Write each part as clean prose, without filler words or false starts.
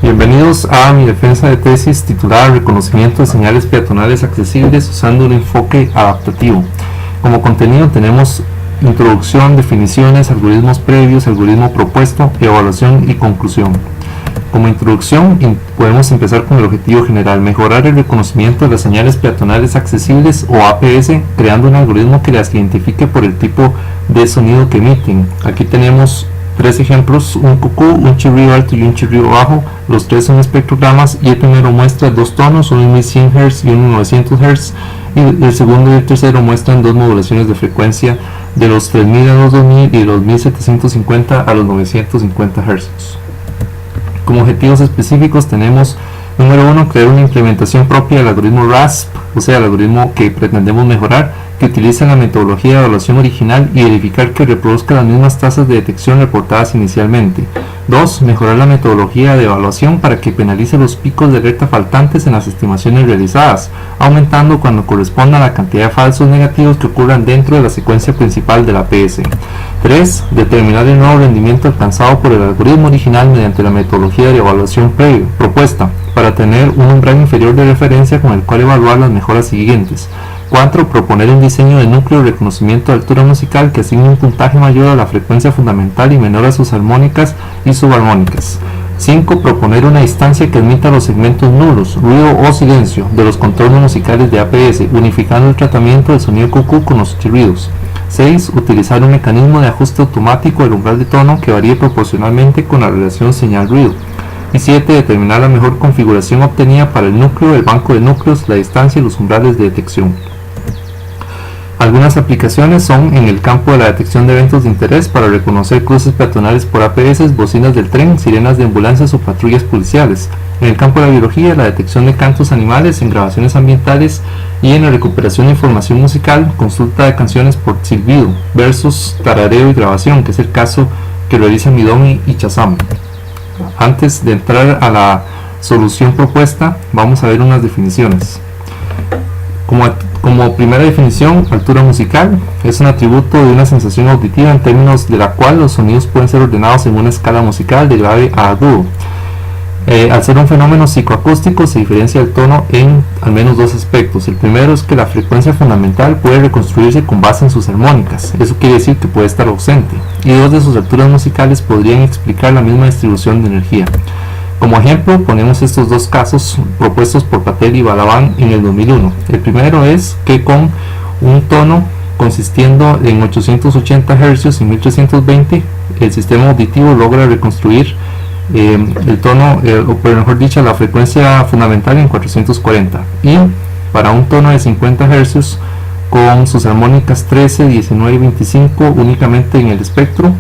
Bienvenidos a mi defensa de tesis titulada Reconocimiento de señales peatonales accesibles usando un enfoque adaptativo. Como contenido tenemos introducción, definiciones, algoritmos previos, algoritmo propuesto, evaluación y conclusión. Como introducción podemos empezar con el objetivo general: mejorar el reconocimiento de las señales peatonales accesibles o APS, creando un algoritmo que las identifique por el tipo de sonido que emiten. Aquí tenemos tres ejemplos: un cucú, un chirrido alto y un chirrido bajo. Los tres son espectrogramas y el primero muestra dos tonos, uno en 1100 Hz y uno en 900 Hz, y el segundo y el tercero muestran dos modulaciones de frecuencia de los 3000 a los 2000 y de los 1750 a los 950 Hz. Como objetivos específicos tenemos: número 1, crear una implementación propia del algoritmo RASP, o sea, el algoritmo que pretendemos mejorar, que utiliza la metodología de evaluación original y verificar que reproduzca las mismas tasas de detección reportadas inicialmente. 2. Mejorar la metodología de evaluación para que penalice los picos de alerta faltantes en las estimaciones realizadas, aumentando cuando corresponda a la cantidad de falsos negativos que ocurran dentro de la secuencia principal de la APS. 3. Determinar el nuevo rendimiento alcanzado por el algoritmo original mediante la metodología de evaluación propuesta, para tener un umbral inferior de referencia con el cual evaluar las mejoras siguientes. 4. Proponer un diseño de núcleo de reconocimiento de altura musical que asigne un puntaje mayor a la frecuencia fundamental y menor a sus armónicas y subarmónicas. 5. Proponer una instancia que admita los segmentos nulos, ruido o silencio de los contornos musicales de APS, unificando el tratamiento del sonido cucú con los chirridos. 6. Utilizar un mecanismo de ajuste automático del umbral de tono que varíe proporcionalmente con la relación señal-ruido. Y 7. Determinar la mejor configuración obtenida para el núcleo, el banco de núcleos, la distancia y los umbrales de detección. Algunas aplicaciones son en el campo de la detección de eventos de interés para reconocer cruces peatonales por APS, bocinas del tren, sirenas de ambulancias o patrullas policiales. En el campo de la biología, la detección de cantos animales en grabaciones ambientales, y en la recuperación de información musical, consulta de canciones por silbido versus tarareo y grabación, que es el caso que realizan Midomi y Chazam. Antes de entrar a la solución propuesta, vamos a ver unas definiciones. Como primera definición, altura musical es un atributo de una sensación auditiva en términos de la cual los sonidos pueden ser ordenados en una escala musical de grave a agudo. Al ser un fenómeno psicoacústico, se diferencia el tono en al menos dos aspectos. El primero es que la frecuencia fundamental puede reconstruirse con base en sus armónicas, eso quiere decir que puede estar ausente, y dos de sus alturas musicales podrían explicar la misma distribución de energía. Como ejemplo, ponemos estos dos casos propuestos por Patel y Balaban en el 2001. El primero es que con un tono consistiendo en 880 Hz y 1320, el sistema auditivo logra reconstruir el tono, o por mejor dicho, la frecuencia fundamental en 440. Y para un tono de 50 Hz con sus armónicas 13, 19 y 25 únicamente en el espectro,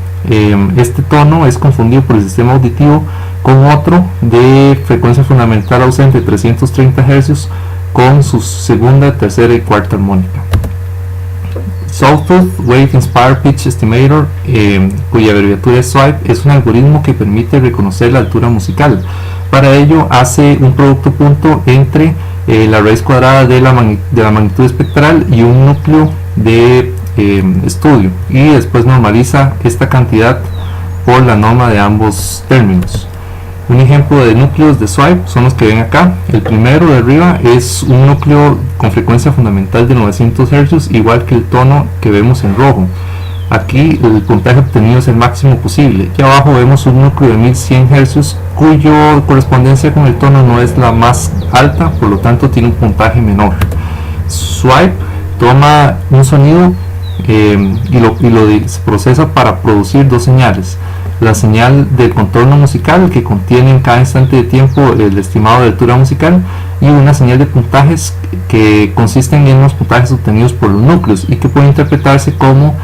este tono es confundido por el sistema auditivo con otro de frecuencia fundamental ausente 330 Hz con su segunda, tercera y cuarta armónica. Sawtooth Wave Inspired Pitch Estimator, cuya abreviatura es SWIPE, es un algoritmo que permite reconocer la altura musical. Para ello hace un producto punto entre la raíz cuadrada de la magnitud espectral y un núcleo de estudio, y después normaliza esta cantidad por la norma de ambos términos. Un ejemplo de núcleos de SWIPE son los que ven acá. El primero de arriba es un núcleo con frecuencia fundamental de 900 Hz, igual que el tono que vemos en rojo. Aquí el puntaje obtenido es el máximo posible. Y abajo vemos un núcleo de 1100 Hz cuya correspondencia con el tono no es la más alta, por lo tanto tiene un puntaje menor. SWIPE toma un sonido y lo procesa para producir dos señales: la señal del contorno musical, que contiene en cada instante de tiempo el estimado de altura musical, y una señal de puntajes que consisten en los puntajes obtenidos por los núcleos y que puede interpretarse como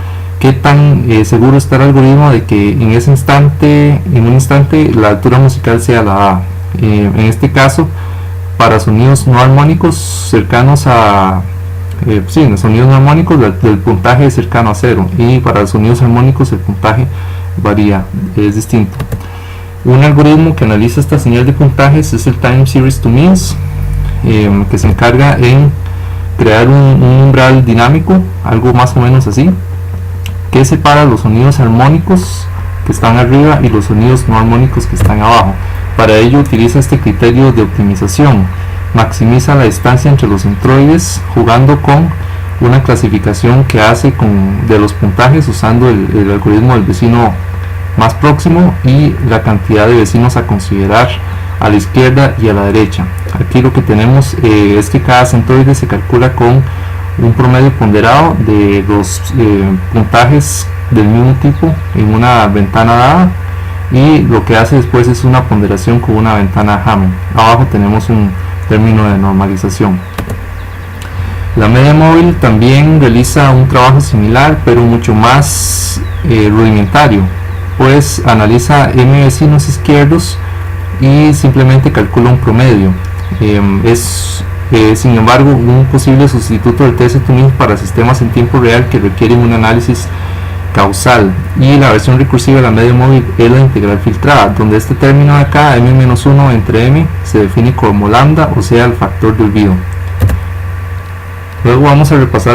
qué tan seguro está el algoritmo de que en un instante la altura musical sea la A. En este caso, para sonidos no armónicos cercanos a en sonidos no armónicos el puntaje es cercano a 0, y para los sonidos armónicos el puntaje varía, es distinto. Un algoritmo que analiza esta señal de puntajes es el Time Series to Means, que se encarga en crear un umbral dinámico, algo más o menos así, que separa los sonidos armónicos que están arriba y los sonidos no armónicos que están abajo. Para ello utiliza este criterio de optimización, maximiza la distancia entre los centroides jugando con una clasificación que hace de los puntajes usando el algoritmo del vecino más próximo y la cantidad de vecinos a considerar a la izquierda y a la derecha. Aquí lo que tenemos es que cada centroide se calcula con un promedio ponderado de los puntajes del mismo tipo en una ventana dada, y lo que hace después es una ponderación con una ventana Hamming. Abajo tenemos un término de normalización. La media móvil también realiza un trabajo similar, pero mucho más rudimentario, pues analiza m vecinos izquierdos y simplemente calcula un promedio. Sin embargo, un posible sustituto del TS Tuning para sistemas en tiempo real que requieren un análisis causal, y la versión recursiva de la media móvil es la integral filtrada, donde este término de acá, m-1 entre m, se define como lambda, o sea, el factor de olvido. Luego vamos a repasar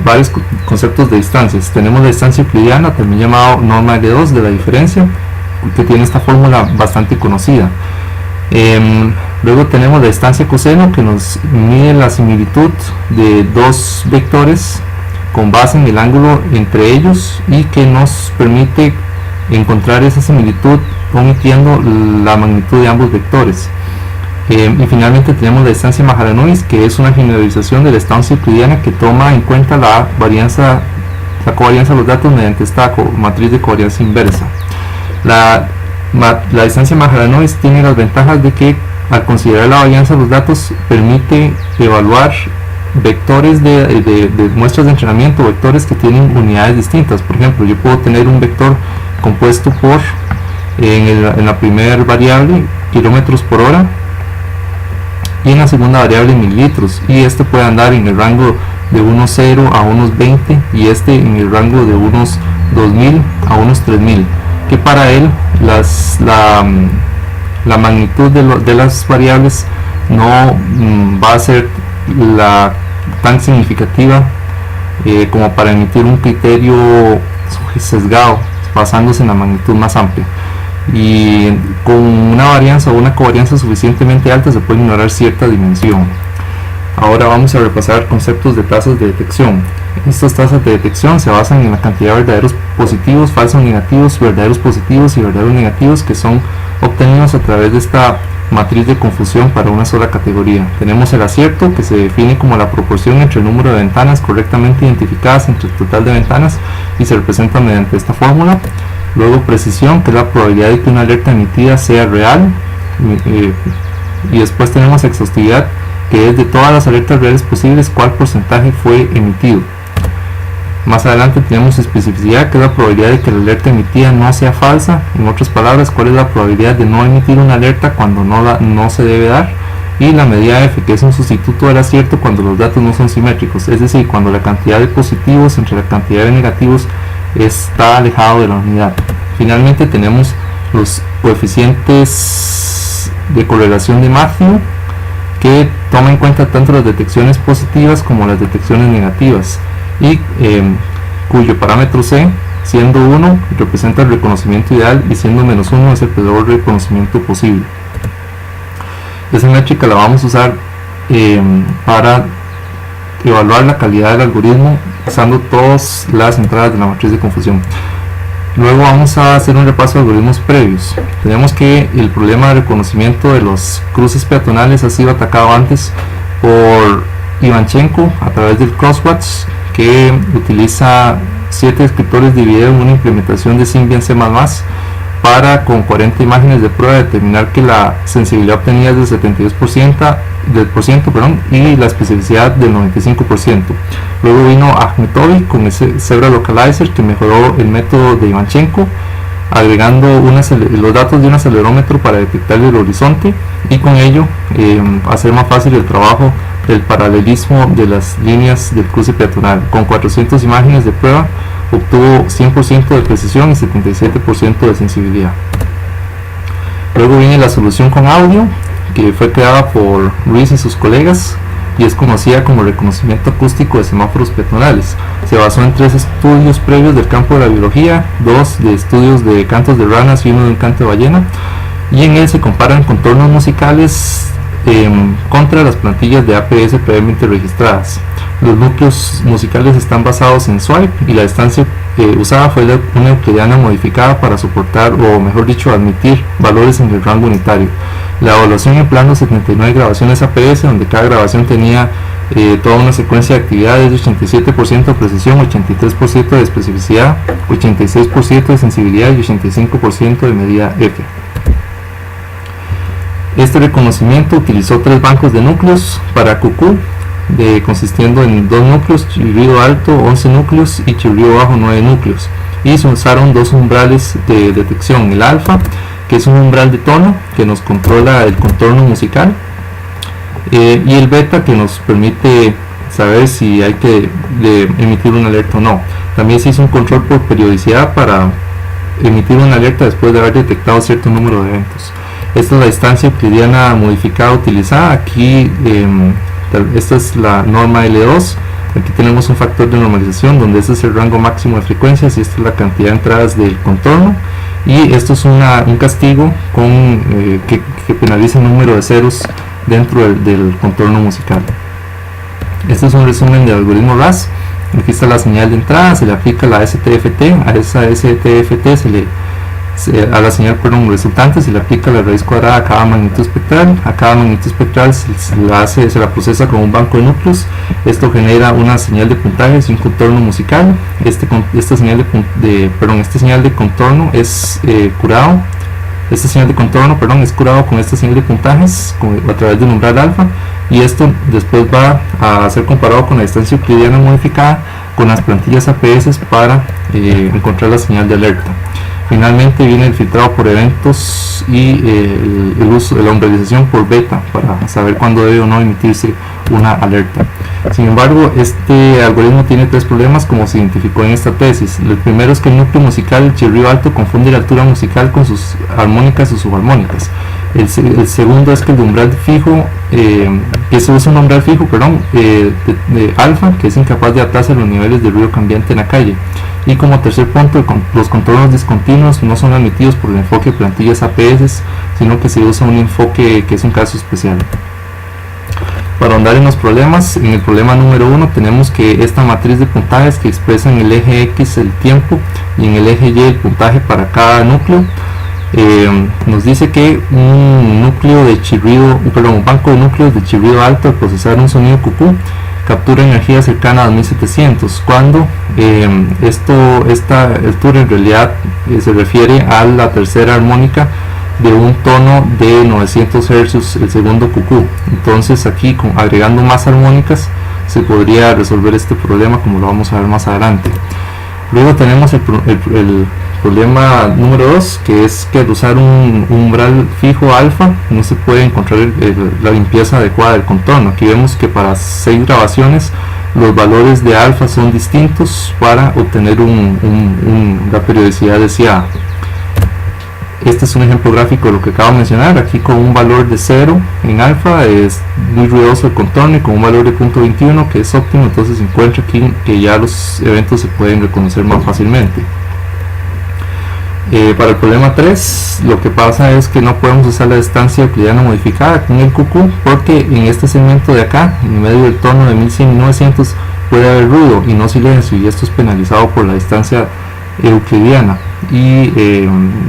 varios conceptos de distancias. Tenemos la distancia euclidiana, también llamado norma L2 de la diferencia, que tiene esta fórmula bastante conocida. Luego tenemos la distancia coseno, que nos mide la similitud de dos vectores con base en el ángulo entre ellos y que nos permite encontrar esa similitud omitiendo la magnitud de ambos vectores. Y finalmente tenemos la distancia Mahalanobis, que es una generalización de la distancia euclidiana que toma en cuenta la covarianza de los datos mediante esta matriz de covarianza inversa. La distancia Mahalanobis tiene las ventajas de que, al considerar la varianza de los datos, permite evaluar vectores de muestras de entrenamiento, vectores que tienen unidades distintas. Por ejemplo, yo puedo tener un vector compuesto por, en la primera variable, kilómetros por hora, y en la segunda variable mililitros, y este puede andar en el rango de unos 0 a unos 20 y este en el rango de unos 2000 a unos 3000, que para él la magnitud de las variables no va a ser tan significativa como para emitir un criterio sesgado basándose en la magnitud más amplia, y con una varianza o una covarianza suficientemente alta se puede ignorar cierta dimensión. Ahora vamos a repasar conceptos de tasas de detección. Estas tasas de detección se basan en la cantidad de verdaderos positivos, falsos negativos, verdaderos positivos y verdaderos negativos que son obtenidos a través de esta matriz de confusión para una sola categoría. Tenemos el acierto, que se define como la proporción entre el número de ventanas correctamente identificadas entre el total de ventanas y se representa mediante esta fórmula. Luego precisión, que es la probabilidad de que una alerta emitida sea real, y después tenemos exhaustividad, que es de todas las alertas reales posibles cuál porcentaje fue emitido. Más adelante tenemos especificidad, que es la probabilidad de que la alerta emitida no sea falsa. En otras palabras, cuál es la probabilidad de no emitir una alerta cuando no se debe dar. Y la medida F, que es un sustituto del acierto cuando los datos no son simétricos, es decir, cuando la cantidad de positivos entre la cantidad de negativos está alejado de la unidad. Finalmente tenemos los coeficientes de correlación de Matthew, que toma en cuenta tanto las detecciones positivas como las detecciones negativas, y cuyo parámetro C, siendo 1, representa el reconocimiento ideal y siendo -1 es el peor reconocimiento posible. Esa métrica la vamos a usar para evaluar la calidad del algoritmo usando todas las entradas de la matriz de confusión. Luego vamos a hacer un repaso de algoritmos previos. Tenemos que el problema de reconocimiento de los cruces peatonales ha sido atacado antes por Ivanchenko a través del Crosswatch, que utiliza 7 descriptores de video en una implementación de Symbian C++ para, con 40 imágenes de prueba, determinar que la sensibilidad obtenida es del 72% y la especificidad del 95%. Luego vino Akhmetovic con ese Zebra Localizer, que mejoró el método de Ivanchenko, agregando los datos de un acelerómetro para detectar el horizonte y con ello hacer más fácil el trabajo del paralelismo de las líneas del cruce peatonal. Con 400 imágenes de prueba obtuvo 100% de precisión y 77% de sensibilidad. Luego viene la solución con audio, que fue creada por Ruiz y sus colegas y es conocida como reconocimiento acústico de semáforos peatonales. Se basó en 3 estudios previos del campo de la biología, 2 de estudios de cantos de ranas y 1 de un canto de ballena. y en él se comparan contornos musicales contra las plantillas de APS previamente registradas. Los núcleos musicales están basados en swipe y la distancia usada fue una euclidiana modificada para soportar, o mejor dicho, admitir valores en el rango unitario. La evaluación en plano 79 grabaciones APS, donde cada grabación tenía toda una secuencia de actividades de 87% de precisión, 83% de especificidad, 86% de sensibilidad y 85% de medida F. Este reconocimiento utilizó 3 bancos de núcleos para QQ, consistiendo en 2 núcleos, chirrido alto 11 núcleos y chirrido bajo 9 núcleos, y se usaron 2 umbrales de detección: el alfa, que es un umbral de tono que nos controla el contorno musical, y el beta, que nos permite saber si hay que emitir una alerta o no. También se hizo un control por periodicidad para emitir una alerta después de haber detectado cierto número de eventos. Esta es la distancia euclidiana modificada utilizada. Aquí esta es la norma L2. Aquí tenemos un factor de normalización donde este es el rango máximo de frecuencias y esta es la cantidad de entradas del contorno, y esto es un castigo que penaliza el número de ceros dentro del contorno musical. Este es un resumen del algoritmo RAS. Aquí está la señal de entrada, se le aplica la STFT, a esa STFT a la señal resultante se le aplica la raíz cuadrada a cada magnitud espectral. A cada magnitud espectral se la procesa con un banco de núcleos. Esto genera una señal de puntajes y un contorno musical. Esta señal de contorno es curado. Esta señal de contorno, es curado con esta señal de puntajes a través del umbral alfa, y esto después va a ser comparado con la distancia euclidiana modificada con las plantillas APS para encontrar la señal de alerta. Finalmente viene el filtrado por eventos y el uso de la umbralización por beta para saber cuándo debe o no emitirse una alerta. Sin embargo, este algoritmo tiene 3 problemas, como se identificó en esta tesis. El primero es que el núcleo musical, el chirrido alto, confunde la altura musical con sus armónicas o subarmónicas. El segundo es que el umbral fijo, que se usa un umbral fijo, de alfa, que es incapaz de adaptarse a los niveles de ruido cambiante en la calle. Y como tercer punto, los contornos discontinuos no son admitidos por el enfoque de plantillas APS, sino que se usa un enfoque que es un caso especial. Para ahondar en los problemas, en el problema número 1 tenemos que esta matriz de puntajes que expresa en el eje X el tiempo y en el eje Y el puntaje para cada núcleo, nos dice que un banco de núcleos de chirrido alto al procesar un sonido QQ captura energía cercana a 2700, cuando esta altura en realidad se refiere a la tercera armónica de un tono de 900 Hz el segundo QQ. Entonces aquí, agregando más armónicas, se podría resolver este problema, como lo vamos a ver más adelante. Luego tenemos el problema número 2, que es que al usar un umbral fijo alfa no se puede encontrar la limpieza adecuada del contorno. Aquí vemos que para 6 grabaciones los valores de alfa son distintos para obtener la periodicidad deseada. Este es un ejemplo gráfico de lo que acabo de mencionar. Aquí con un valor de 0 en alfa es muy ruidoso el contorno, y con un valor de 0.21 que es óptimo, entonces se encuentra aquí que ya los eventos se pueden reconocer más fácilmente. Para el problema 3, lo que pasa es que no podemos usar la distancia euclidiana modificada con el QQ, porque en este segmento de acá, en medio del tono de 1100 y 900, puede haber ruido y no silencio, y esto es penalizado por la distancia euclidiana, y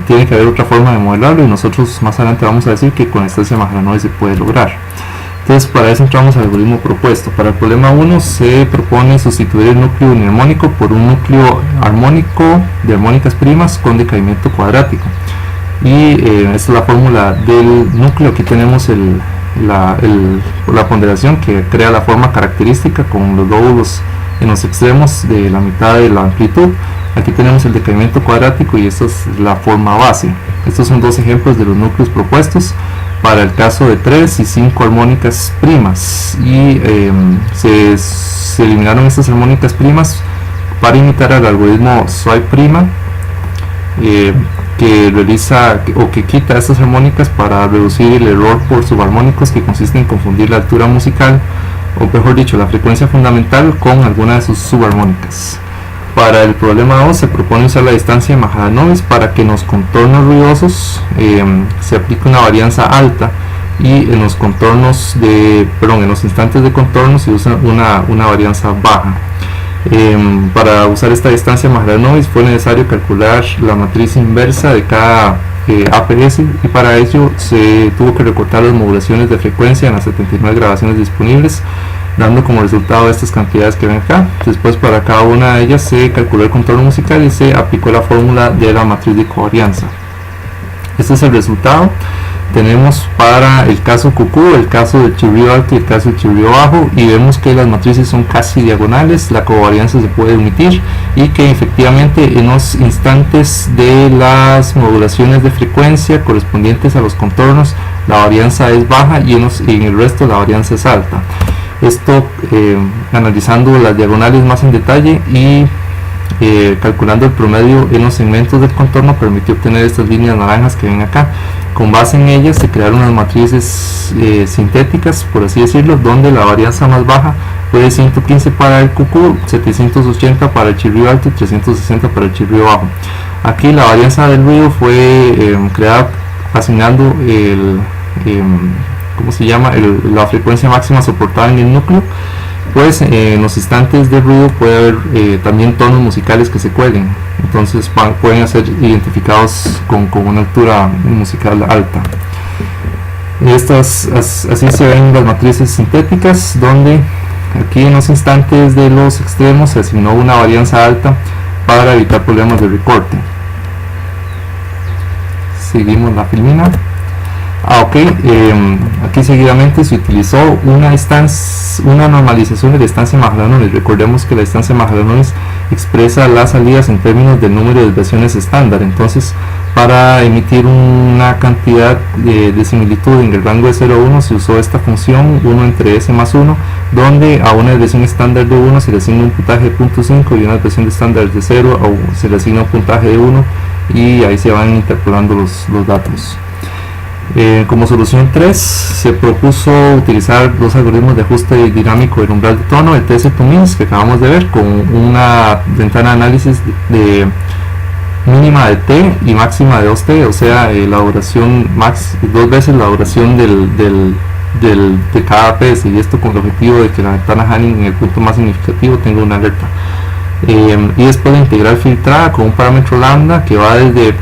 tiene que haber otra forma de modelarlo, y nosotros más adelante vamos a decir que con distancia Mahalanobis se puede lograr. Entonces, para eso entramos al algoritmo propuesto. Para el problema 1 se propone sustituir el núcleo uniarmónico por un núcleo armónico de armónicas primas con decaimiento cuadrático, y esta es la fórmula del núcleo. Aquí tenemos la ponderación que crea la forma característica con los lóbulos en los extremos de la mitad de la amplitud. Aquí tenemos el decaimiento cuadrático y esta es la forma base. Estos son 2 ejemplos de los núcleos propuestos para el caso de 3 y 5 armónicas primas, y se eliminaron estas armónicas primas para imitar al algoritmo swipe prima, que realiza o que quita estas armónicas para reducir el error por subarmónicos, que consiste en confundir la altura musical, o mejor dicho, la frecuencia fundamental con alguna de sus subarmónicas. Para el problema 2 se propone usar la distancia de Mahalanobis para que en los contornos ruidosos se aplique una varianza alta, y en los contornos en los instantes de contorno se usa una varianza baja. Para usar esta distancia Mahalanobis fue necesario calcular la matriz inversa de cada APS, y para ello se tuvo que recortar las modulaciones de frecuencia en las 79 grabaciones disponibles, dando como resultado estas cantidades que ven acá. Después, para cada una de ellas se calculó el contorno musical y se aplicó la fórmula de la matriz de covarianza. Este es el resultado. Tenemos para el caso QQ, el caso del chirrido alto y el caso del chirrido bajo, y vemos que las matrices son casi diagonales, la covarianza se puede omitir, y que efectivamente en los instantes de las modulaciones de frecuencia correspondientes a los contornos la varianza es baja, y en el resto la varianza es alta. Esto analizando las diagonales más en detalle y calculando el promedio en los segmentos del contorno, permitió obtener estas líneas naranjas que ven acá. Con base en ellas se crearon unas matrices sintéticas, por así decirlo, donde la varianza más baja fue de 115 para el QQ, 780 para el chirrido alto y 360 para el chirrido bajo. Aquí la varianza del ruido fue creada asignando la frecuencia máxima soportada en el núcleo. Pues en los instantes de ruido puede haber también tonos musicales que se cuelguen, entonces pueden ser identificados con una altura musical alta. Así se ven las matrices sintéticas, donde aquí en los instantes de los extremos se asignó una varianza alta para evitar problemas de recorte. Seguimos la filmina. Aquí seguidamente se utilizó una normalización de la distancia Mahalanobis. Recordemos que la distancia Mahalanobis expresa las salidas en términos del número de desviaciones estándar. Entonces, para emitir una cantidad de similitud en el rango de 0 a 1 se usó esta función 1 entre s más 1, donde a una desviación estándar de 1 se le asigna un puntaje de 0.5 y una desviación estándar de 0 se le asigna un puntaje de 1, y ahí se van interpolando los datos. Como solución 3 se propuso utilizar los algoritmos de ajuste dinámico del umbral de tono, el TS2MINS, que acabamos de ver, con una ventana de análisis de mínima de T y máxima de 2T, o sea, la duración dos veces la duración de cada APS, y esto con el objetivo de que la ventana Hanning en el punto más significativo tenga una alerta. Y después de integral filtrada con un parámetro lambda que va desde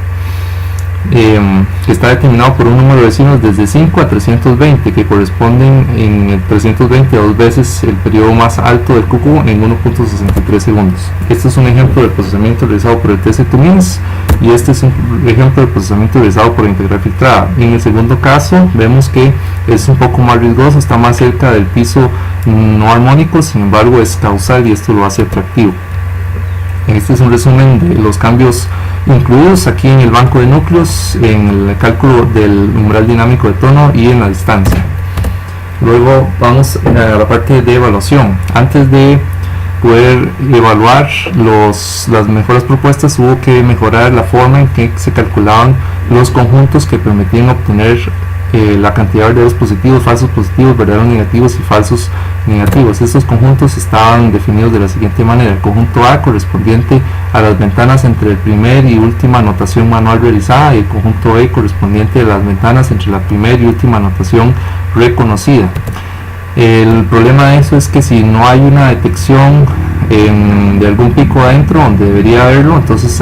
que está determinado por un número de vecinos desde 5 a 320, que corresponden en el 320 a dos veces el periodo más alto del QQ en 1.63 segundos. Este es un ejemplo de procesamiento realizado por el TS2MINS, y este es un ejemplo de procesamiento realizado por integral filtrada. En el segundo caso vemos que es un poco más riesgoso, está más cerca del piso no armónico, sin embargo es causal y esto lo hace atractivo. Este es un resumen de los cambios incluidos aquí en el banco de núcleos, en el cálculo del umbral dinámico de tono y en la distancia. Luego vamos a la parte de evaluación. Antes de poder evaluar las mejores propuestas, hubo que mejorar la forma en que se calculaban los conjuntos que permitían obtener la cantidad de verdaderos positivos, falsos positivos, verdaderos negativos y falsos negativos. Estos conjuntos estaban definidos de la siguiente manera: el conjunto A correspondiente a las ventanas entre el primer y última anotación manual realizada, y el conjunto B correspondiente a las ventanas entre la primera y última anotación reconocida. El problema de eso es que si no hay una detección de algún pico adentro donde debería haberlo, entonces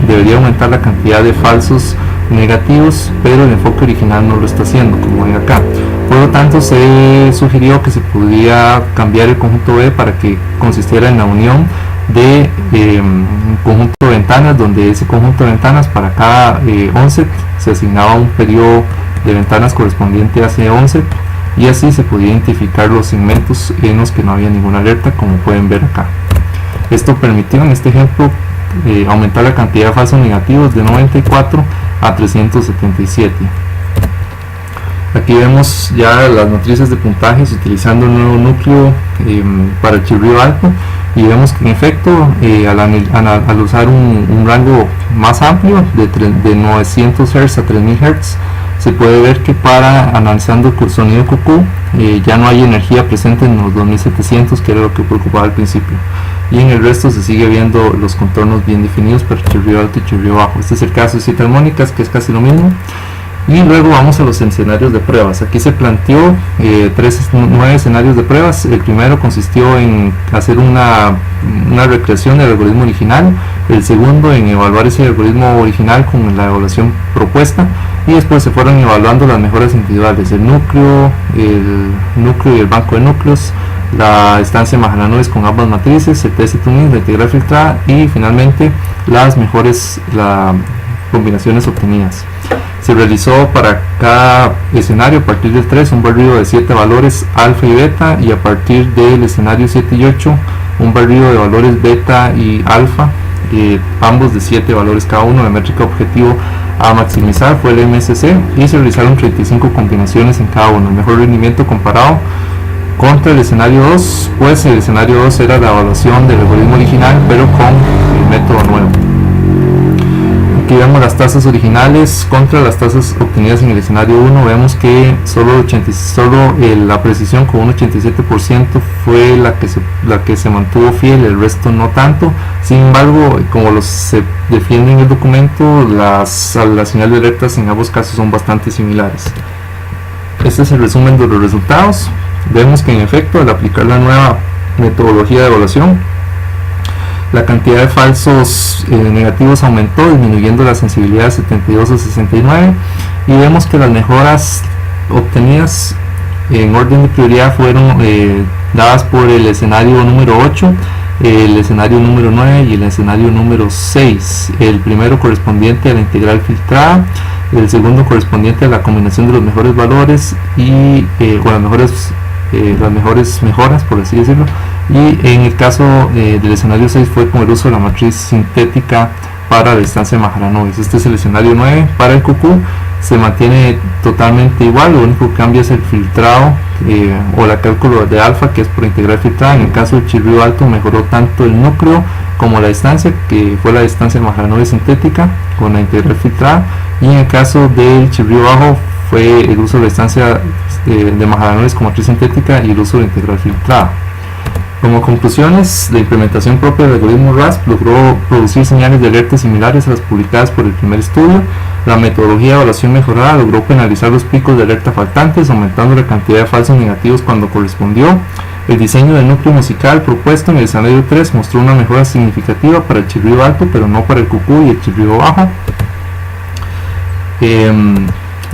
debería aumentar la cantidad de falsos negativos, pero el enfoque original no lo está haciendo, como ven acá. Por lo tanto, se sugirió que se pudiera cambiar el conjunto B para que consistiera en la unión de un conjunto de ventanas, donde ese conjunto de ventanas para cada onset se asignaba un periodo de ventanas correspondiente a ese onset, y así se podía identificar los segmentos en los que no había ninguna alerta, como pueden ver acá. Esto permitió en este ejemplo aumentar la cantidad de falsos negativos de 94 a 377. Aquí vemos ya las matrices de puntajes utilizando un nuevo núcleo para el chirrido alto, y vemos que en efecto al usar un rango más amplio de 900 Hz a 3000 Hz, se puede ver que para analizando el sonido QQ ya no hay energía presente en los 2700, que era lo que preocupaba al principio, y en el resto se sigue viendo los contornos bien definidos para chirrido alto y chirrido bajo. Este es el caso de 7 armónicas, que es casi lo mismo. Y luego vamos a los escenarios de pruebas. Aquí se planteó 9 escenarios de pruebas. El primero consistió en hacer una recreación del algoritmo original, el segundo en evaluar ese algoritmo original con la evaluación propuesta, y después se fueron evaluando las mejoras individuales, el núcleo y el banco de núcleos, la estancia Mahalanobis con ambas matrices, el test de tuning, la integral filtrada y finalmente las mejores combinaciones obtenidas. Se realizó para cada escenario a partir del 3 un barrido de 7 valores alfa y beta, y a partir del escenario 7 y 8 un barrido de valores beta y alfa, ambos de 7 valores cada uno. La métrica objetivo a maximizar fue el MSC y se realizaron 35 combinaciones en cada uno. El mejor rendimiento comparado contra el escenario 2, pues el escenario 2 era la evaluación del algoritmo original pero con el método nuevo. Aquí vemos las tasas originales contra las tasas obtenidas en el escenario 1. Vemos que solo la precisión con un 87% fue la que se mantuvo fiel, el resto no tanto. Sin embargo, como se defiende en el documento, las señales rectas en ambos casos son bastante similares. Este es el resumen de los resultados. Vemos que en efecto, al aplicar la nueva metodología de evaluación, la cantidad de falsos negativos aumentó, disminuyendo la sensibilidad de 72 a 69, y vemos que las mejoras obtenidas en orden de prioridad fueron dadas por el escenario número 8, el escenario número 9 y el escenario número 6. El primero correspondiente a la integral filtrada, el segundo correspondiente a la combinación de los mejores valores y las mejores mejoras, por así decirlo, y en el caso del escenario 6 fue con el uso de la matriz sintética para la distancia Mahalanobis. Este es el escenario 9. Para el QQ se mantiene totalmente igual, lo único que cambia es el filtrado o la cálculo de alfa, que es por integral filtrada. En el caso del chirrido alto mejoró tanto el núcleo como la distancia, que fue la distancia Mahalanobis sintética con la integral filtrada, y en el caso del chirrido bajo fue el uso de la distancia de Mahalanobis con matriz sintética y el uso de la integral filtrada. Como conclusiones, la implementación propia del algoritmo RASP logró producir señales de alerta similares a las publicadas por el primer estudio. La metodología de evaluación mejorada logró penalizar los picos de alerta faltantes, aumentando la cantidad de falsos negativos cuando correspondió. El diseño del núcleo musical propuesto en el escenario 3 mostró una mejora significativa para el chirrido alto, pero no para el QQ y el chirrido bajo.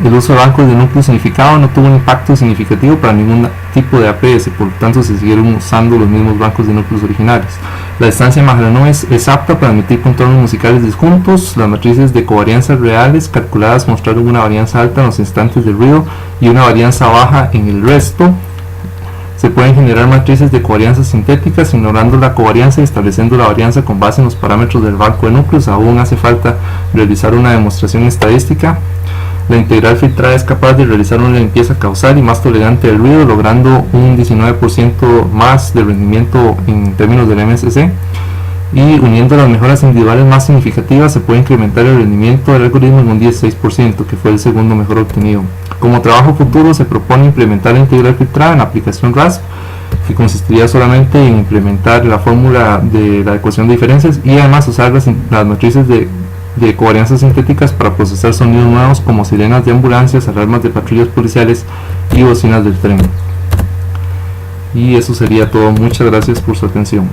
El uso de bancos de núcleo significado no tuvo un impacto significativo para ningún tipo de APS, por lo tanto se siguieron usando los mismos bancos de núcleos originales. La distancia Mahalanobis es apta para emitir contornos musicales disjuntos. Las matrices de covarianza reales calculadas mostraron una varianza alta en los instantes de ruido y una varianza baja en el resto. Se pueden generar matrices de covarianza sintéticas ignorando la covarianza y estableciendo la varianza con base en los parámetros del banco de núcleos. Aún hace falta realizar una demostración estadística. La integral filtrada es capaz de realizar una limpieza causal y más tolerante al ruido, logrando un 19% más de rendimiento en términos del MSC. Y uniendo las mejoras individuales más significativas se puede incrementar el rendimiento del algoritmo en un 16%, que fue el segundo mejor obtenido. Como trabajo futuro se propone implementar la integral filtrada en la aplicación RASP, que consistiría solamente en implementar la fórmula de la ecuación de diferencias y además usar las matrices de covarianzas sintéticas para procesar sonidos nuevos como sirenas de ambulancias, alarmas de patrullas policiales y bocinas del tren. Y eso sería todo. Muchas gracias por su atención.